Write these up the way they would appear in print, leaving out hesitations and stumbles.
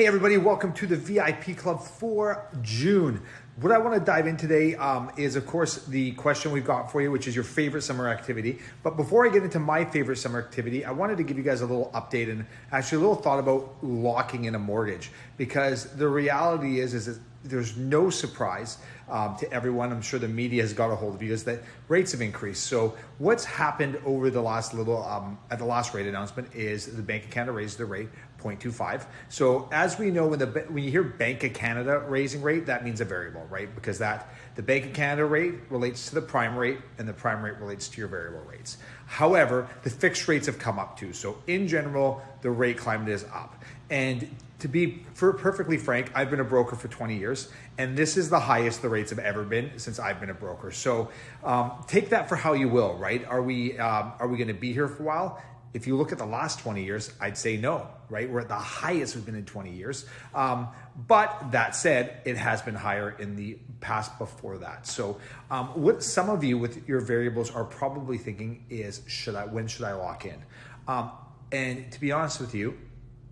Hey everybody, welcome to the VIP Club for June. What I want to dive in today is, of course, the question we've got for you, which is your favorite summer activity. But before I get into my favorite summer activity, I wanted to give you guys a little update and actually a little thought about locking in a mortgage. Because the reality is that there's no surprise to everyone. I'm sure the media has got a hold of you, is that rates have increased. So what's happened over the last at the last rate announcement is the Bank of Canada raised the rate 0.25. So as we know, when you hear Bank of Canada raising rate, that means a variable, right? Because the Bank of Canada rate relates to the prime rate and the prime rate relates to your variable rates. However, the fixed rates have come up too. So in general, the rate climate is up. And to be perfectly frank, I've been a broker for 20 years, and this is the highest the rates have ever been since I've been a broker. So take that for how you will, right? Are we going to be here for a while? If you look at the last 20 years, I'd say no, right? We're at the highest we've been in 20 years. But that said, it has been higher in the past before that. So what some of you with your variables are probably thinking is, when should I lock in? And to be honest with you,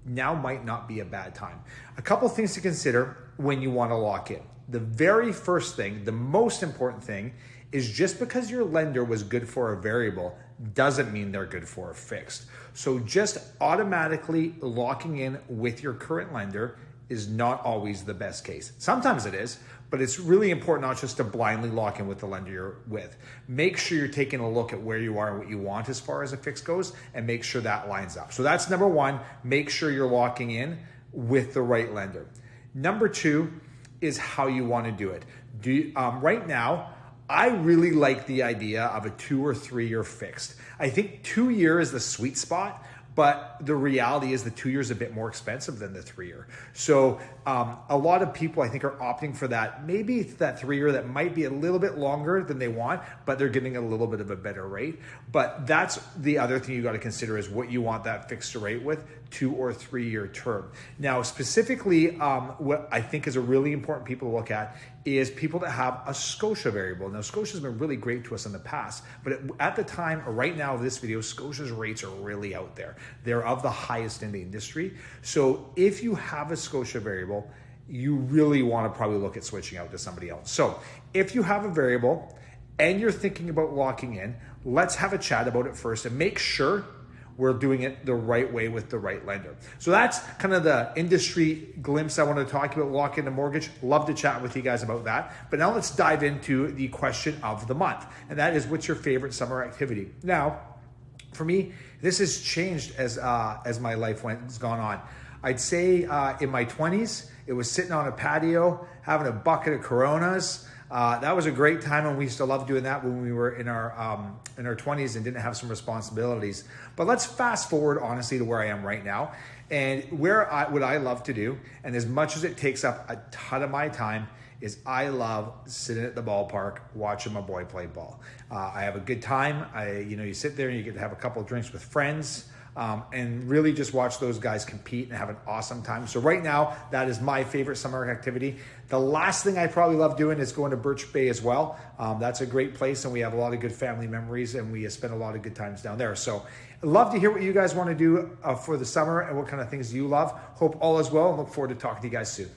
now might not be a bad time. A couple things to consider when you want to lock in. The very first thing, the most important thing, is just because your lender was good for a variable doesn't mean they're good for a fixed. So just automatically locking in with your current lender is not always the best case. Sometimes it is, but it's really important not just to blindly lock in with the lender you're with. Make sure you're taking a look at where you are and what you want as far as a fix goes, and make sure that lines up. So that's number one, make sure you're locking in with the right lender. Number two is how you want to do it. Right now, I really like the idea of a 2 or 3 year fixed. I think 2 years is the sweet spot, but the reality is the 2 years is a bit more expensive than the 3 year. So a lot of people I think are opting for that. Maybe it's that 3 year that might be a little bit longer than they want, but they're getting a little bit of a better rate. But that's the other thing you got to consider is what you want that fixed rate with, 2 or 3 year term. Now, specifically, what I think is a really important people to look at is people that have a Scotia variable. Now, Scotia's been really great to us in the past, but at the time, right now of this video, Scotia's rates are really out there. They're of the highest in the industry. So if you have a Scotia variable, you really want to probably look at switching out to somebody else. So if you have a variable and you're thinking about locking in, let's have a chat about it first and make sure we're doing it the right way with the right lender. So that's kind of the industry glimpse I want to talk about, lock in a mortgage. Love to chat with you guys about that. But now let's dive into the question of the month. And that is, what's your favorite summer activity? Now, for me, this has changed as my life has gone on. I'd say in my 20s, it was sitting on a patio, having a bucket of Coronas. That was a great time, and we used to love doing that when we were in our 20s and didn't have some responsibilities. But let's fast forward, honestly, to where I am right now, and what I love to do, and as much as it takes up a ton of my time, is I love sitting at the ballpark watching my boy play ball. I have a good time. You sit there and you get to have a couple of drinks with friends. And really just watch those guys compete and have an awesome time. So right now, that is my favorite summer activity. The last thing I probably love doing is going to Birch Bay as well. That's a great place, and we have a lot of good family memories, and we spend a lot of good times down there. So I'd love to hear what you guys want to do for the summer and what kind of things you love. Hope all is well, and look forward to talking to you guys soon.